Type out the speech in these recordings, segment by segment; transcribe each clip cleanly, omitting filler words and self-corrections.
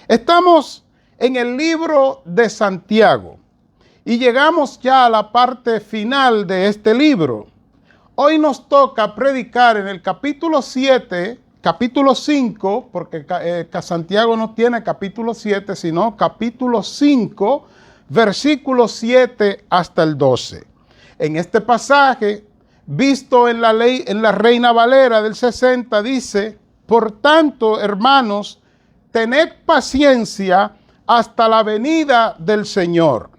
Estamos en el libro de Santiago y llegamos ya a la parte final de este libro. Hoy nos toca predicar en el capítulo 7, capítulo 5, porque Santiago no tiene capítulo 7, sino capítulo 5, versículos 7 hasta el 12. En este pasaje, visto en la Reina Valera del 60, dice: por tanto, hermanos, tened paciencia hasta la venida del Señor.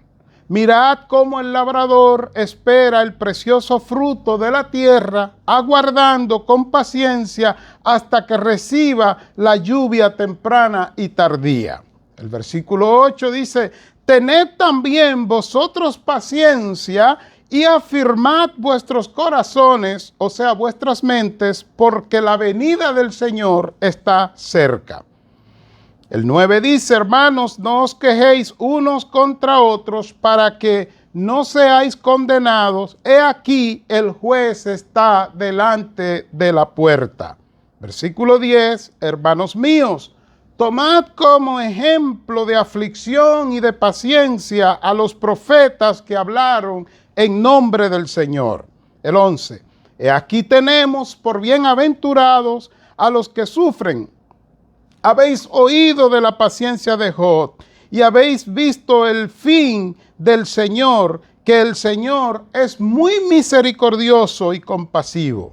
Mirad cómo el labrador espera el precioso fruto de la tierra, aguardando con paciencia hasta que reciba la lluvia temprana y tardía. El versículo 8 dice: tened también vosotros paciencia y afirmad vuestros corazones, o sea, vuestras mentes, porque la venida del Señor está cerca. El 9 dice: hermanos, no os quejéis unos contra otros para que no seáis condenados. He aquí, el juez está delante de la puerta. Versículo 10, hermanos míos, tomad como ejemplo de aflicción y de paciencia a los profetas que hablaron en nombre del Señor. El 11, he aquí tenemos por bienaventurados a los que sufren. Habéis oído de la paciencia de Job y habéis visto el fin del Señor, que el Señor es muy misericordioso y compasivo.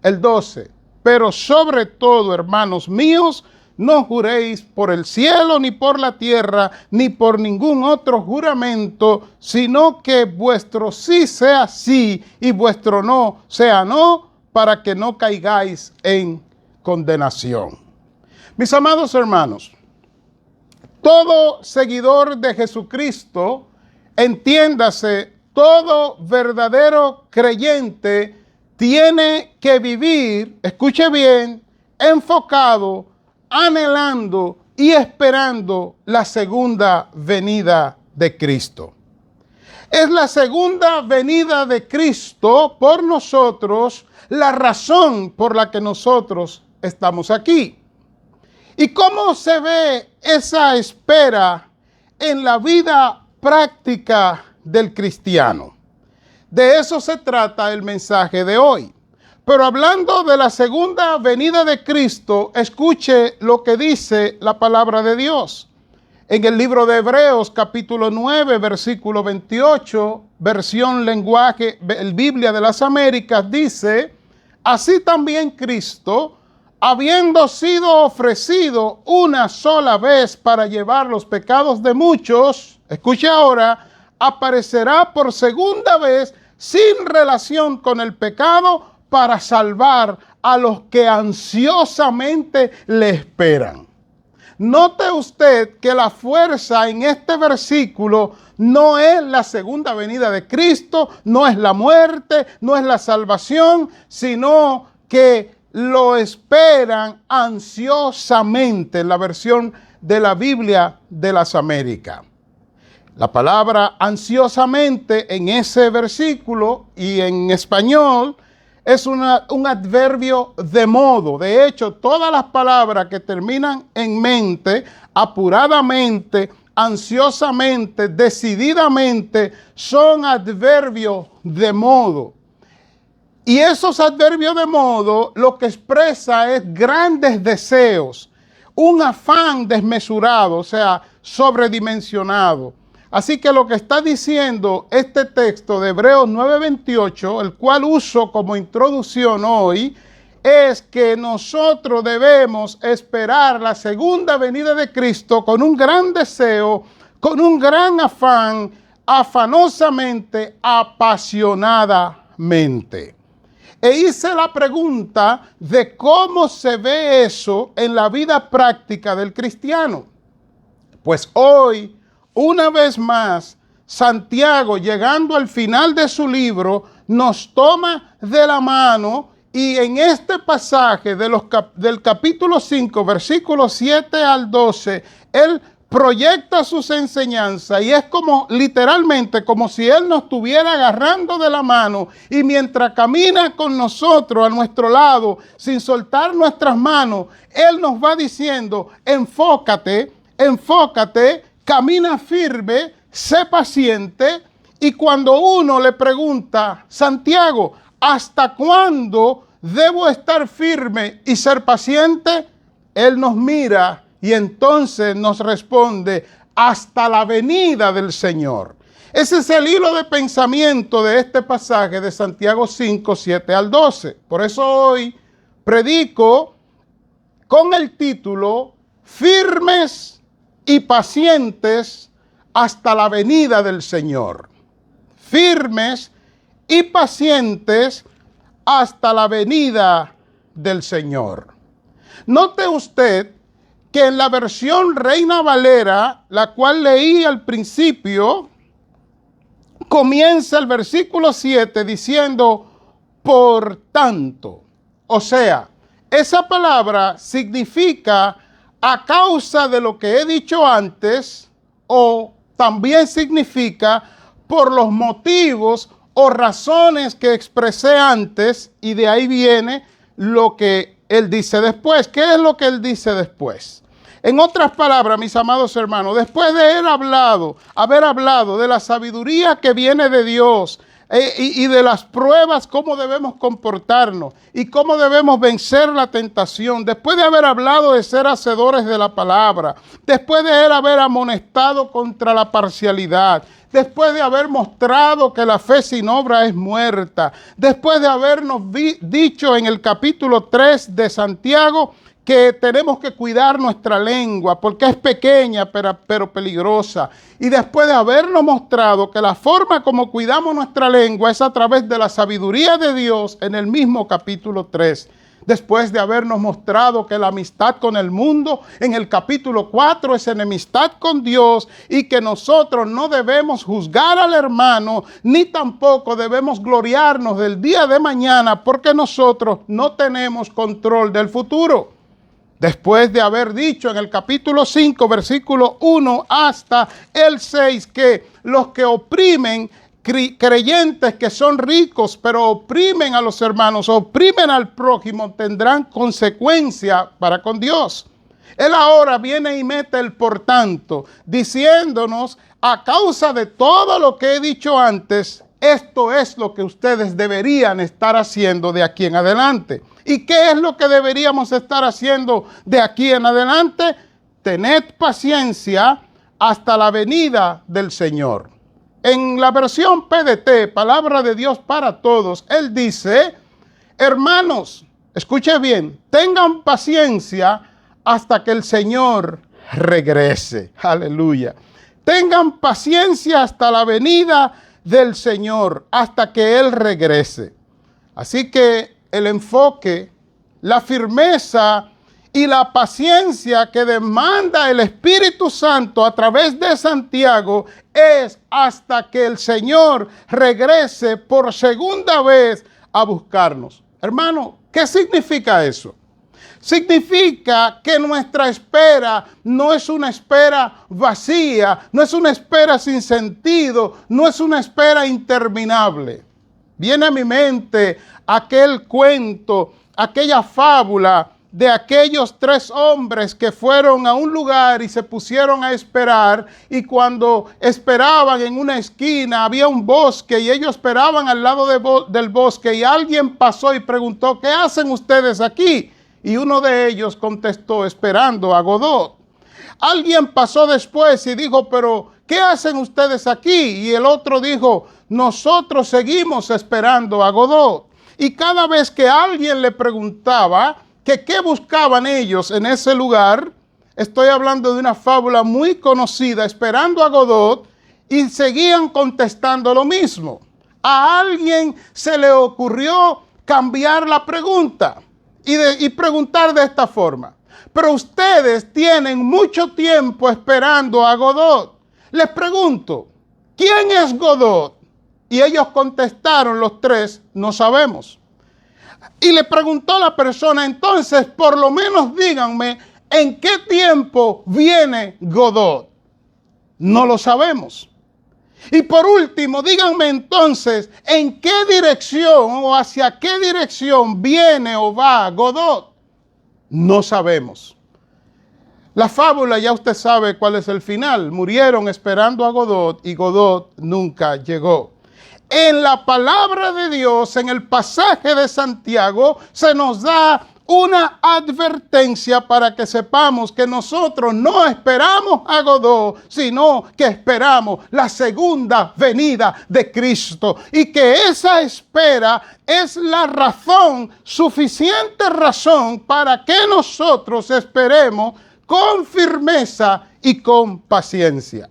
El 12, pero sobre todo, hermanos míos, no juréis por el cielo, ni por la tierra, ni por ningún otro juramento, sino que vuestro sí sea sí y vuestro no sea no, para que no caigáis en condenación. Mis amados hermanos, todo seguidor de Jesucristo, entiéndase, todo verdadero creyente tiene que vivir, escuche bien, enfocado, anhelando y esperando la segunda venida de Cristo. Es la segunda venida de Cristo por nosotros la razón por la que nosotros estamos aquí. ¿Y cómo se ve esa espera en la vida práctica del cristiano? De eso se trata el mensaje de hoy. Pero hablando de la segunda venida de Cristo, escuche lo que dice la palabra de Dios. En el libro de Hebreos, capítulo 9, versículo 28, versión lenguaje, Biblia de las Américas, dice: así también Cristo, habiendo sido ofrecido una sola vez para llevar los pecados de muchos, escuche ahora, aparecerá por segunda vez sin relación con el pecado para salvar a los que ansiosamente le esperan. Note usted que la fuerza en este versículo no es la segunda venida de Cristo, no es la muerte, no es la salvación, sino que lo esperan ansiosamente, en la versión de la Biblia de las Américas. La palabra ansiosamente en ese versículo y en español es un adverbio de modo. De hecho, todas las palabras que terminan en mente, apuradamente, ansiosamente, decididamente, son adverbios de modo. Y esos adverbios de modo lo que expresa es grandes deseos, un afán desmesurado, o sea, sobredimensionado. Así que lo que está diciendo este texto de Hebreos 9:28, el cual uso como introducción hoy, es que nosotros debemos esperar la segunda venida de Cristo con un gran deseo, con un gran afán, afanosamente, apasionadamente. E hice la pregunta de cómo se ve eso en la vida práctica del cristiano. Pues hoy, una vez más, Santiago, llegando al final de su libro, nos toma de la mano y en este pasaje del capítulo 5, versículos 7 al 12, él proyecta sus enseñanzas y es como literalmente como si Él nos estuviera agarrando de la mano y mientras camina con nosotros a nuestro lado sin soltar nuestras manos, Él nos va diciendo: enfócate, enfócate, camina firme, sé paciente. Y cuando uno le pregunta, Santiago, ¿hasta cuándo debo estar firme y ser paciente? Él nos mira y entonces nos responde, hasta la venida del Señor. Ese es el hilo de pensamiento de este pasaje de Santiago 5, 7 al 12. Por eso hoy predico con el título, firmes y pacientes hasta la venida del Señor. Firmes y pacientes hasta la venida del Señor. Note usted que en la versión Reina Valera, la cual leí al principio, comienza el versículo 7 diciendo, por tanto. O sea, esa palabra significa a causa de lo que he dicho antes, o también significa por los motivos o razones que expresé antes, y de ahí viene lo que él dice después. ¿Qué es lo que él dice después? En otras palabras, mis amados hermanos, después de haber hablado de la sabiduría que viene de Dios y de las pruebas, cómo debemos comportarnos y cómo debemos vencer la tentación, después de haber hablado de ser hacedores de la palabra, después de él haber amonestado contra la parcialidad, después de haber mostrado que la fe sin obra es muerta, después de habernos dicho en el capítulo 3 de Santiago que tenemos que cuidar nuestra lengua porque es pequeña pero peligrosa, y después de habernos mostrado que la forma como cuidamos nuestra lengua es a través de la sabiduría de Dios en el mismo capítulo 3, después de habernos mostrado que la amistad con el mundo en el capítulo 4 es enemistad con Dios y que nosotros no debemos juzgar al hermano ni tampoco debemos gloriarnos del día de mañana porque nosotros no tenemos control del futuro. Después de haber dicho en el capítulo 5, versículo 1 hasta el 6, que los que oprimen creyentes que son ricos, pero oprimen a los hermanos, oprimen al prójimo, tendrán consecuencia para con Dios. Él ahora viene y mete el por tanto, diciéndonos, a causa de todo lo que he dicho antes, esto es lo que ustedes deberían estar haciendo de aquí en adelante. ¿Y qué es lo que deberíamos estar haciendo de aquí en adelante? Tened paciencia hasta la venida del Señor. En la versión PDT, Palabra de Dios para Todos, él dice, hermanos, escuche bien, tengan paciencia hasta que el Señor regrese. Aleluya. Tengan paciencia hasta la venida del Señor, hasta que Él regrese. Así que el enfoque, la firmeza y la paciencia que demanda el Espíritu Santo a través de Santiago es hasta que el Señor regrese por segunda vez a buscarnos. Hermano, ¿qué significa eso? Significa que nuestra espera no es una espera vacía, no es una espera sin sentido, no es una espera interminable. Viene a mi mente aquel cuento, aquella fábula de aquellos 3 hombres que fueron a un lugar y se pusieron a esperar, y cuando esperaban en una esquina había un bosque y ellos esperaban al lado del bosque, y alguien pasó y preguntó, ¿qué hacen ustedes aquí? Y uno de ellos contestó, esperando a Godot. Alguien pasó después y dijo, pero ¿qué hacen ustedes aquí? Y el otro dijo, nosotros seguimos esperando a Godot. Y cada vez que alguien le preguntaba que qué buscaban ellos en ese lugar, estoy hablando de una fábula muy conocida, esperando a Godot, y seguían contestando lo mismo. A alguien se le ocurrió cambiar la pregunta y preguntar de esta forma. Pero ustedes tienen mucho tiempo esperando a Godot. Les pregunto, ¿quién es Godot? Y ellos contestaron los 3, no sabemos. Y le preguntó la persona, entonces, por lo menos díganme, ¿en qué tiempo viene Godot? No lo sabemos. Y por último, díganme entonces, ¿en qué dirección o hacia qué dirección viene o va Godot? No sabemos. La fábula, ya usted sabe cuál es el final. Murieron esperando a Godot y Godot nunca llegó. En la palabra de Dios, en el pasaje de Santiago, se nos da una advertencia para que sepamos que nosotros no esperamos a Godot, sino que esperamos la segunda venida de Cristo, y que esa espera es la razón, suficiente razón para que nosotros esperemos con firmeza y con paciencia.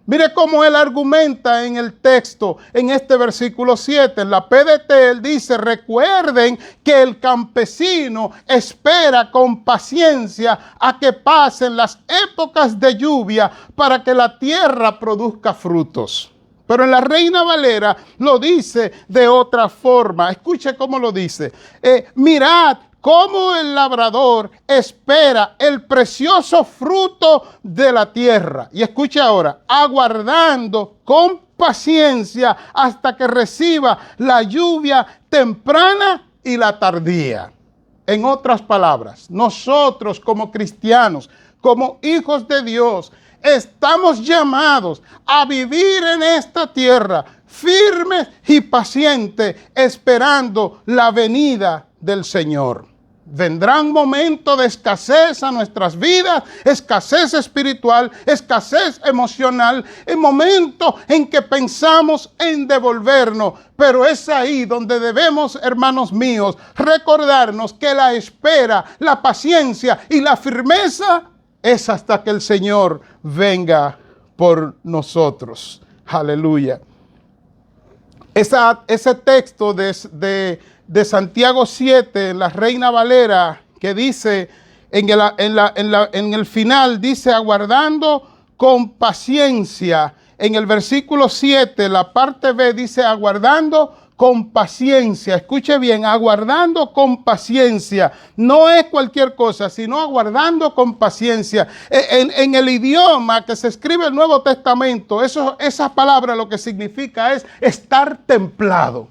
Mire cómo él argumenta en el texto, en este versículo 7, en la PDT, él dice: recuerden que el campesino espera con paciencia a que pasen las épocas de lluvia para que la tierra produzca frutos. Pero en la Reina Valera lo dice de otra forma. Escuche cómo lo dice. Mirad cómo el labrador espera el precioso fruto de la tierra. Y escuche ahora: aguardando con paciencia hasta que reciba la lluvia temprana y la tardía. En otras palabras, nosotros como cristianos, como hijos de Dios, estamos llamados a vivir en esta tierra firmes y pacientes, esperando la venida del Señor. Vendrán momentos de escasez a nuestras vidas, escasez espiritual, escasez emocional, en momentos en que pensamos en devolvernos. Pero es ahí donde debemos, hermanos míos, recordarnos que la espera, la paciencia y la firmeza es hasta que el Señor venga por nosotros. Aleluya. Ese texto de Santiago 7, en la Reina Valera, que dice en el final, dice aguardando con paciencia. En el versículo 7, la parte B, dice aguardando con paciencia. Escuche bien, aguardando con paciencia. No es cualquier cosa, sino aguardando con paciencia. En el idioma que se escribe el Nuevo Testamento, esa palabra lo que significa es estar templado.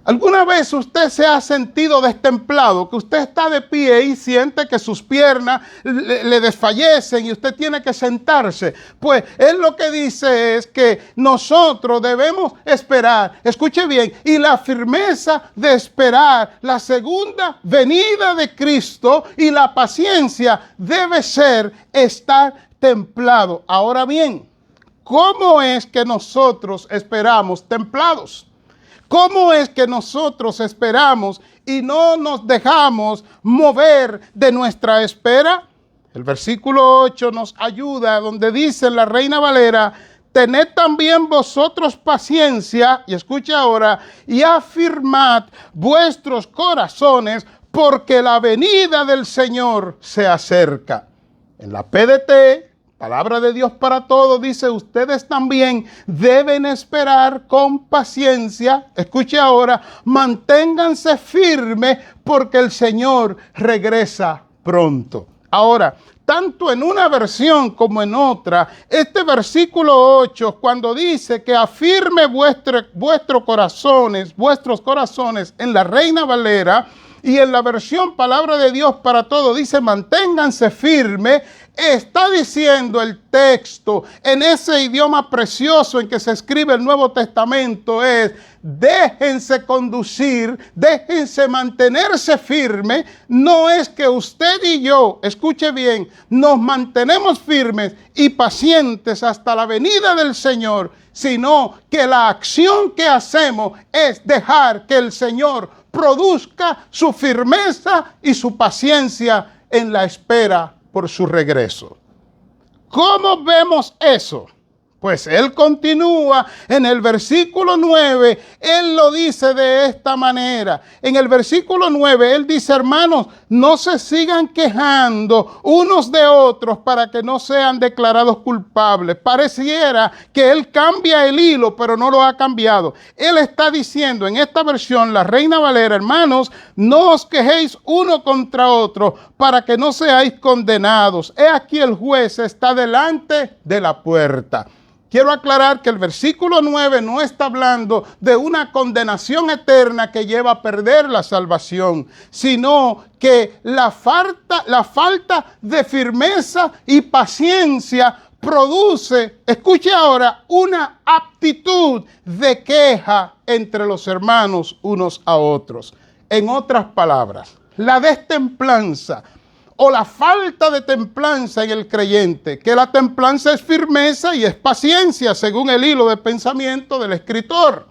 ¿Alguna vez usted se ha sentido destemplado? Que usted está de pie y siente que sus piernas le desfallecen y usted tiene que sentarse. Pues él lo que dice es que nosotros debemos esperar, escuche bien, y la firmeza de esperar la segunda venida de Cristo, y la paciencia debe ser estar templado. Ahora bien, ¿cómo es que nosotros esperamos templados? ¿Cómo es que nosotros esperamos y no nos dejamos mover de nuestra espera? El versículo 8 nos ayuda, donde dice en la Reina Valera: tened también vosotros paciencia, y escucha ahora, y afirmad vuestros corazones, porque la venida del Señor se acerca. En la PDT, Palabra de Dios para Todos, dice: ustedes también deben esperar con paciencia. Escuche ahora: manténganse firmes, porque el Señor regresa pronto. Ahora, tanto en una versión como en otra, este versículo 8, cuando dice que afirme vuestros corazones, en la Reina Valera, y en la versión Palabra de Dios para Todos dice: manténganse firmes, está diciendo el texto en ese idioma precioso en que se escribe el Nuevo Testamento, es: déjense conducir, déjense mantenerse firmes. No es que usted y yo, escuche bien, nos mantenemos firmes y pacientes hasta la venida del Señor, sino que la acción que hacemos es dejar que el Señor produzca su firmeza y su paciencia en la espera por su regreso. ¿Cómo vemos eso? Pues él continúa en el versículo 9, él lo dice de esta manera. En el versículo 9, él dice: hermanos, no se sigan quejando unos de otros para que no sean declarados culpables. Pareciera que él cambia el hilo, pero no lo ha cambiado. Él está diciendo en esta versión, la Reina Valera: hermanos, no os quejéis uno contra otro para que no seáis condenados. He aquí el juez está delante de la puerta. quiero aclarar que el versículo 9 no está hablando de una condenación eterna que lleva a perder la salvación, sino que la falta de firmeza y paciencia produce, escuche ahora, una aptitud de queja entre los hermanos unos a otros. En otras palabras, la destemplanza o la falta de templanza en el creyente, que la templanza es firmeza y es paciencia, según el hilo de pensamiento del escritor.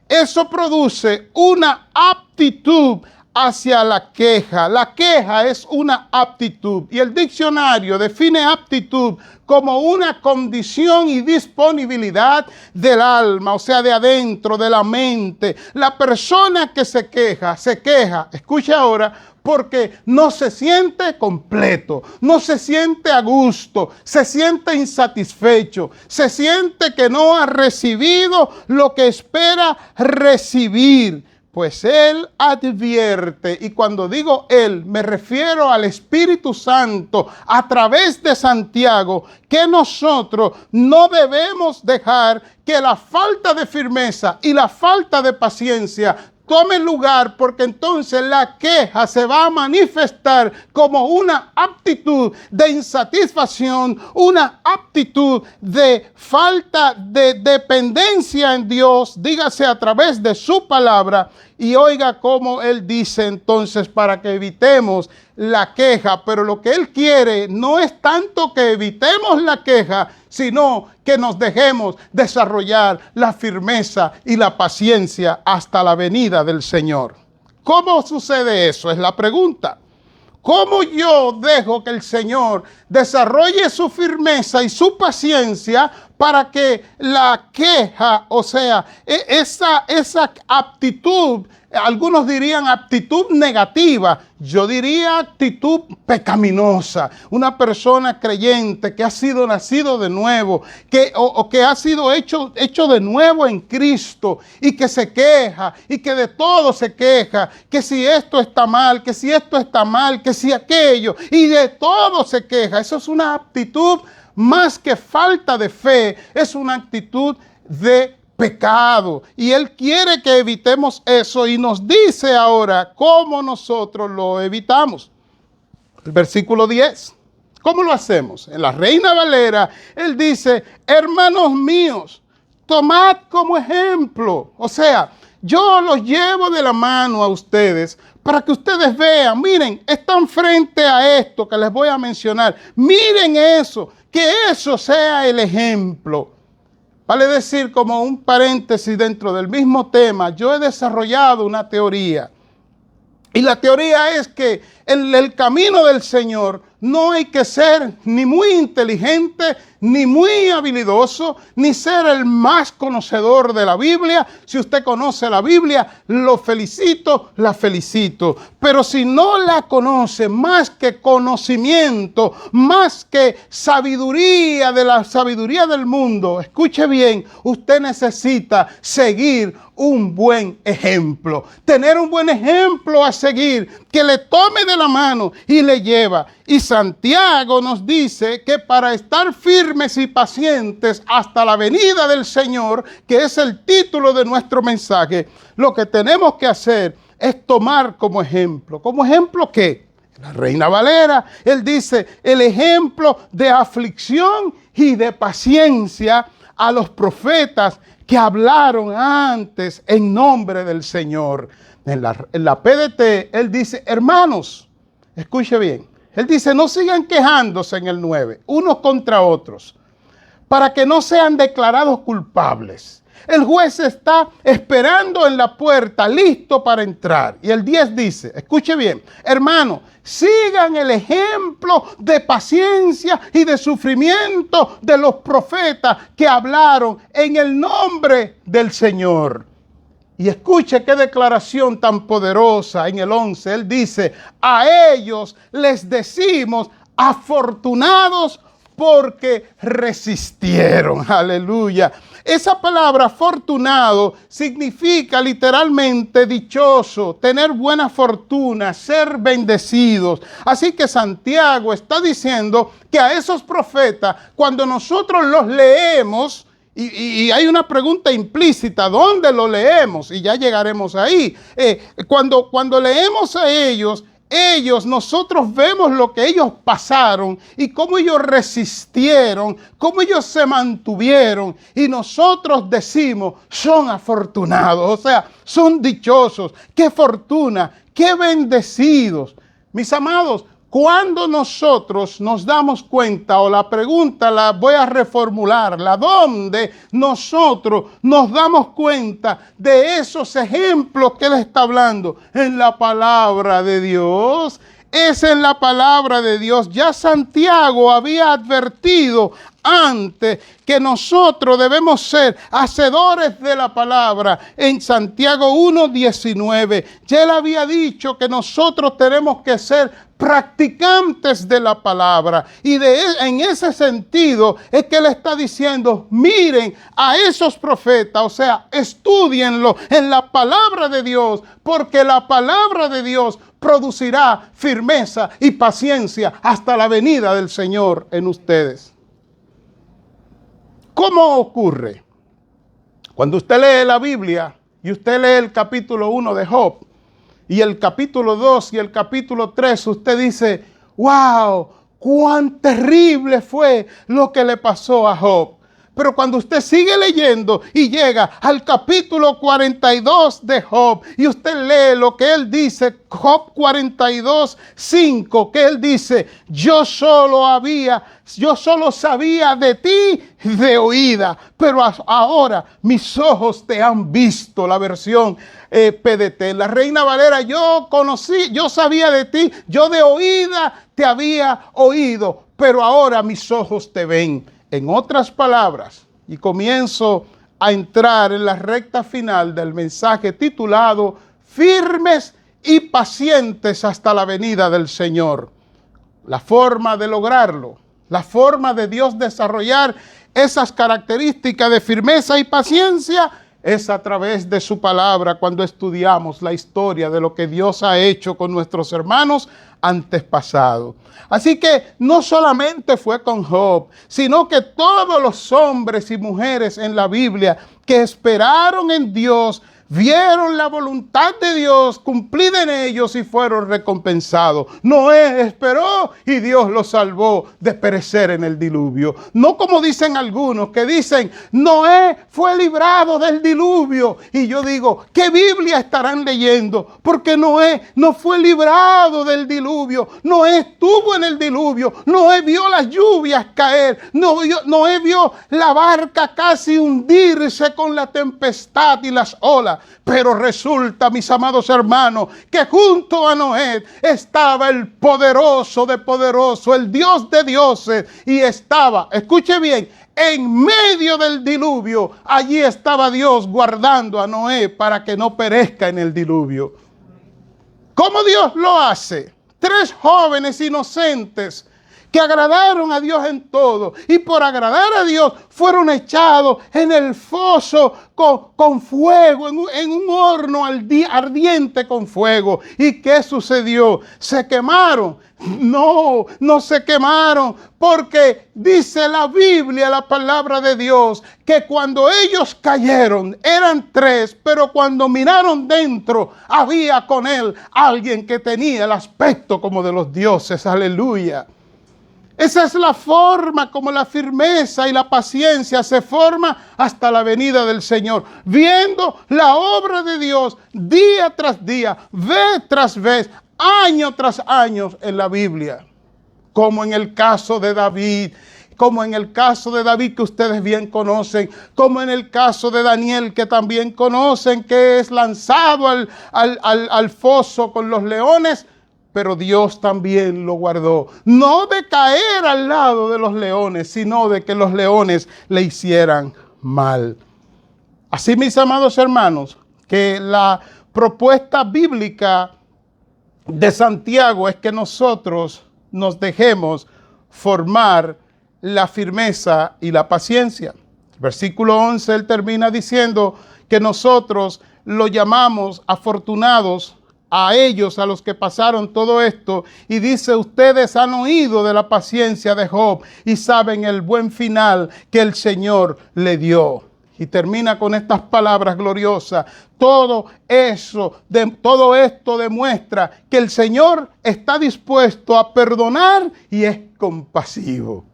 Eso produce una aptitud hacia la queja. La queja es una aptitud y el diccionario define aptitud como una condición y disponibilidad del alma, o sea, de adentro, de la mente. La persona que se queja, escuche ahora, porque no se siente completo, no se siente a gusto, se siente insatisfecho, se siente que no ha recibido lo que espera recibir. Pues Él advierte, y cuando digo Él, me refiero al Espíritu Santo a través de Santiago, que nosotros no debemos dejar que la falta de firmeza y la falta de paciencia tome lugar, porque entonces la queja se va a manifestar como una aptitud de insatisfacción, una aptitud de falta de dependencia en Dios, dígase a través de su palabra. Y oiga cómo Él dice entonces para que evitemos la queja, pero lo que Él quiere no es tanto que evitemos la queja, sino que nos dejemos desarrollar la firmeza y la paciencia hasta la venida del Señor. ¿Cómo sucede eso? Es la pregunta. ¿Cómo yo dejo que el Señor desarrolle su firmeza y su paciencia para que la queja, o sea, esa aptitud, algunos dirían aptitud negativa, yo diría actitud pecaminosa, una persona creyente que ha sido nacido de nuevo, que ha sido hecho de nuevo en Cristo y que se queja y que de todo se queja, que si esto está mal, que si esto está mal, que si aquello, y de todo se queja. Eso es una actitud más que falta de fe, es una actitud de pecado, y Él quiere que evitemos eso y nos dice ahora cómo nosotros lo evitamos. El versículo 10, ¿cómo lo hacemos? En la Reina Valera, Él dice: hermanos míos, tomad como ejemplo, o sea, yo los llevo de la mano a ustedes para que ustedes vean, miren, están frente a esto que les voy a mencionar, miren eso, que eso sea el ejemplo. Vale decir, como un paréntesis dentro del mismo tema, yo he desarrollado una teoría. Y la teoría es que en el camino del Señor no hay que ser ni muy inteligente, ni muy habilidoso, ni ser el más conocedor de la Biblia. Si usted conoce la Biblia, lo felicito, la felicito. Pero si no la conoce, más que conocimiento, más que sabiduría de la sabiduría del mundo, escuche bien, usted necesita seguir un buen ejemplo, tener un buen ejemplo a seguir, que le tome de la mano y le lleva. Y Santiago nos dice que para estar firmes y pacientes hasta la venida del Señor, que es el título de nuestro mensaje, lo que tenemos que hacer es tomar como ejemplo. ¿Como ejemplo qué? La Reina Valera, Él dice, el ejemplo de aflicción y de paciencia a los profetas que hablaron antes en nombre del Señor. En la PDT, Él dice, hermanos, escuche bien, Él dice, no sigan quejándose en el 9, unos contra otros, para que no sean declarados culpables. El juez está esperando en la puerta, listo para entrar. Y el 10 dice, escuche bien, hermano, sigan el ejemplo de paciencia y de sufrimiento de los profetas que hablaron en el nombre del Señor. Y escuche qué declaración tan poderosa en el 11. Él dice, a ellos les decimos, afortunados porque resistieron. Aleluya. Esa palabra afortunado significa literalmente dichoso, tener buena fortuna, ser bendecidos. Así que Santiago está diciendo que a esos profetas, cuando nosotros los leemos, y hay una pregunta implícita, ¿dónde lo leemos? Y ya llegaremos ahí. Cuando leemos a ellos, nosotros vemos lo que ellos pasaron y cómo ellos resistieron, cómo ellos se mantuvieron. Y nosotros decimos, son afortunados, o sea, son dichosos. ¡Qué fortuna! ¡Qué bendecidos! Mis amados, cuando nosotros nos damos cuenta, o la pregunta la voy a reformular, ¿dónde nosotros nos damos cuenta de esos ejemplos que él está hablando? En la palabra de Dios. Es en la palabra de Dios. Ya Santiago había advertido antes que nosotros debemos ser hacedores de la palabra. En Santiago 1:19, ya él había dicho que nosotros tenemos que ser practicantes de la palabra. Y en ese sentido es que él está diciendo, miren a esos profetas, o sea, estudienlo en la palabra de Dios, porque la palabra de Dios producirá firmeza y paciencia hasta la venida del Señor en ustedes. ¿Cómo ocurre? Cuando usted lee la Biblia y usted lee el capítulo 1 de Job y el capítulo 2 y el capítulo 3, usted dice, wow, cuán terrible fue lo que le pasó a Job. Pero cuando usted sigue leyendo y llega al capítulo 42 de Job y usted lee lo que él dice, Job 42:5, que él dice, yo solo sabía de ti de oída, pero ahora mis ojos te han visto. La versión PDT, la Reina Valera, yo sabía de ti, yo de oída te había oído, pero ahora mis ojos te ven. En otras palabras, y comienzo a entrar en la recta final del mensaje titulado Firmes y pacientes hasta la venida del Señor. La forma de lograrlo, la forma de Dios desarrollar esas características de firmeza y paciencia es a través de su palabra, cuando estudiamos la historia de lo que Dios ha hecho con nuestros hermanos antes pasados. Así que no solamente fue con Job, sino que todos los hombres y mujeres en la Biblia que esperaron en Dios, vieron la voluntad de Dios cumplida en ellos y fueron recompensados. Noé esperó y Dios lo salvó de perecer en el diluvio. No como dicen algunos que dicen, Noé fue librado del diluvio. Y yo digo, ¿qué Biblia estarán leyendo? Porque Noé no fue librado del diluvio. Noé estuvo en el diluvio. Noé vio las lluvias caer. Noé vio la barca casi hundirse con la tempestad y las olas. Pero resulta, mis amados hermanos, que junto a Noé estaba el poderoso de poderoso, el Dios de dioses, y estaba, escuche bien, en medio del diluvio. Allí estaba Dios guardando a Noé para que no perezca en el diluvio. ¿Cómo Dios lo hace? 3 jóvenes inocentes que agradaron a Dios en todo, y por agradar a Dios fueron echados en el foso con fuego, en un horno ardiente con fuego. ¿Y qué sucedió? ¿Se quemaron? No se quemaron, porque dice la Biblia, la palabra de Dios, que cuando ellos cayeron eran 3, pero cuando miraron dentro había con él alguien que tenía el aspecto como de los dioses. Aleluya. Esa es la forma como la firmeza y la paciencia se forma hasta la venida del Señor. Viendo la obra de Dios día tras día, vez tras vez, año tras año en la Biblia. Como en el caso de David, que ustedes bien conocen, como en el caso de Daniel, que también conocen, que es lanzado al foso con los leones. Pero Dios también lo guardó, no de caer al lado de los leones, sino de que los leones le hicieran mal. Así, mis amados hermanos, que la propuesta bíblica de Santiago es que nosotros nos dejemos formar la firmeza y la paciencia. Versículo 11, él termina diciendo que nosotros lo llamamos afortunados a ellos, a los que pasaron todo esto, y dice: ustedes han oído de la paciencia de Job y saben el buen final que el Señor le dio. Y termina con estas palabras gloriosas: todo esto demuestra que el Señor está dispuesto a perdonar y es compasivo.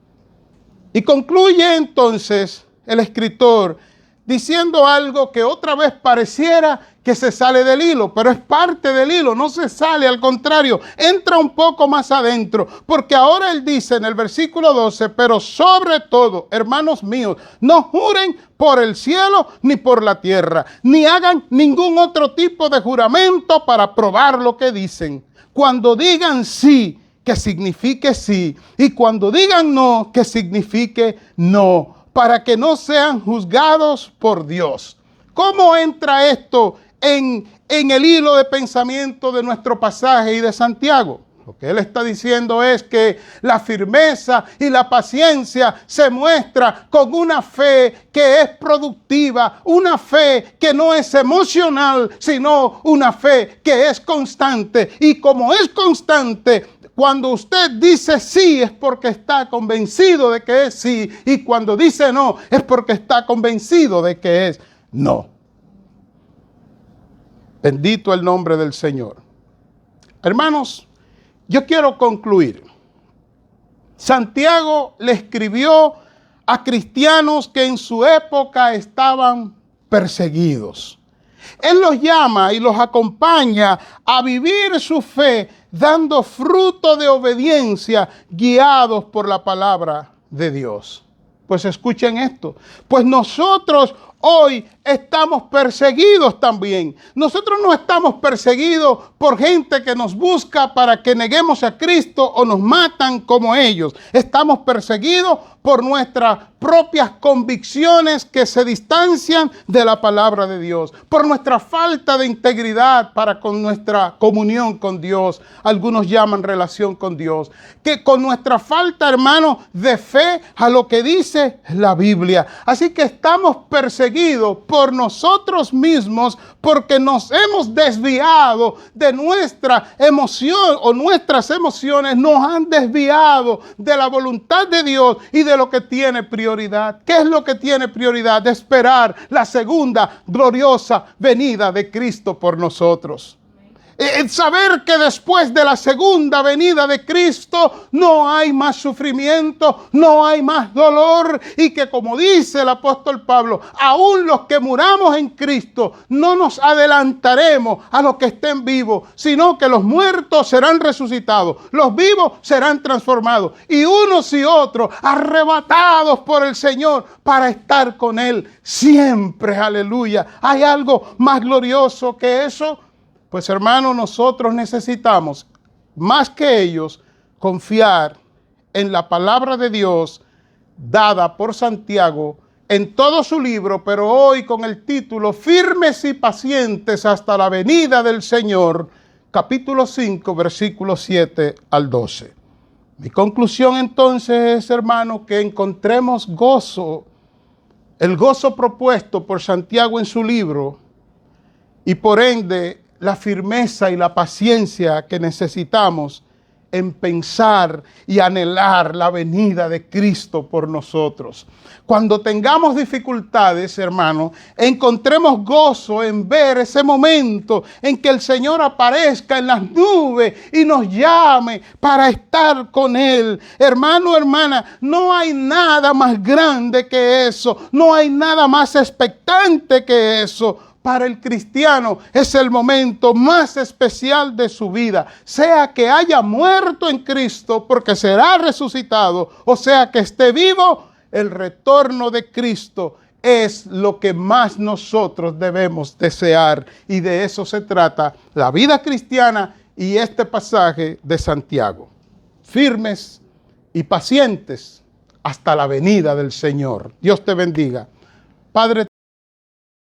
Y concluye entonces el escritor diciendo algo que otra vez pareciera que se sale del hilo, pero es parte del hilo, no se sale, al contrario, entra un poco más adentro, porque ahora él dice en el versículo 12: pero sobre todo, hermanos míos, no juren por el cielo ni por la tierra, ni hagan ningún otro tipo de juramento para probar lo que dicen. Cuando digan sí, que signifique sí, y cuando digan no, que signifique no, para que no sean juzgados por Dios. ¿Cómo entra esto en el hilo de pensamiento de nuestro pasaje y de Santiago? Lo que él está diciendo es que la firmeza y la paciencia se muestra con una fe que es productiva, una fe que no es emocional, sino una fe que es constante. Y como es constante, cuando usted dice sí es porque está convencido de que es sí, y cuando dice no es porque está convencido de que es no. Bendito el nombre del Señor. Hermanos, yo quiero concluir. Santiago le escribió a cristianos que en su época estaban perseguidos. Él los llama y los acompaña a vivir su fe dando fruto de obediencia, guiados por la palabra de Dios. Pues escuchen esto, pues nosotros hoy estamos perseguidos también. Nosotros no estamos perseguidos por gente que nos busca para que neguemos a Cristo o nos matan como ellos. Estamos perseguidos por nuestras propias convicciones que se distancian de la palabra de Dios, por nuestra falta de integridad para con nuestra comunión con Dios. Algunos llaman relación con Dios. Que con nuestra falta, hermano, de fe a lo que dice la Biblia. Así que estamos perseguidos por nosotros mismos porque nos hemos desviado de nuestra emoción, o nuestras emociones nos han desviado de la voluntad de Dios y de lo que tiene prioridad. ¿Qué es lo que tiene prioridad? De esperar la segunda gloriosa venida de Cristo por nosotros. Saber que después de la segunda venida de Cristo no hay más sufrimiento, no hay más dolor, y que, como dice el apóstol Pablo, aún los que muramos en Cristo no nos adelantaremos a los que estén vivos, sino que los muertos serán resucitados, los vivos serán transformados, y unos y otros arrebatados por el Señor para estar con Él siempre. Aleluya. ¿Hay algo más glorioso que eso? Pues, hermano, nosotros necesitamos, más que ellos, confiar en la palabra de Dios dada por Santiago en todo su libro, pero hoy con el título Firmes y pacientes hasta la venida del Señor, capítulo 5, versículos 7 al 12. Mi conclusión entonces es, hermano, que encontremos gozo, el gozo propuesto por Santiago en su libro, y por ende la firmeza y la paciencia que necesitamos en pensar y anhelar la venida de Cristo por nosotros. Cuando tengamos dificultades, hermano, encontremos gozo en ver ese momento en que el Señor aparezca en las nubes y nos llame para estar con Él. Hermano, hermana, no hay nada más grande que eso, no hay nada más expectante que eso. Para el cristiano es el momento más especial de su vida, sea que haya muerto en Cristo porque será resucitado, o sea que esté vivo. El retorno de Cristo es lo que más nosotros debemos desear, y de eso se trata la vida cristiana y este pasaje de Santiago. Firmes y pacientes hasta la venida del Señor. Dios te bendiga. Padre,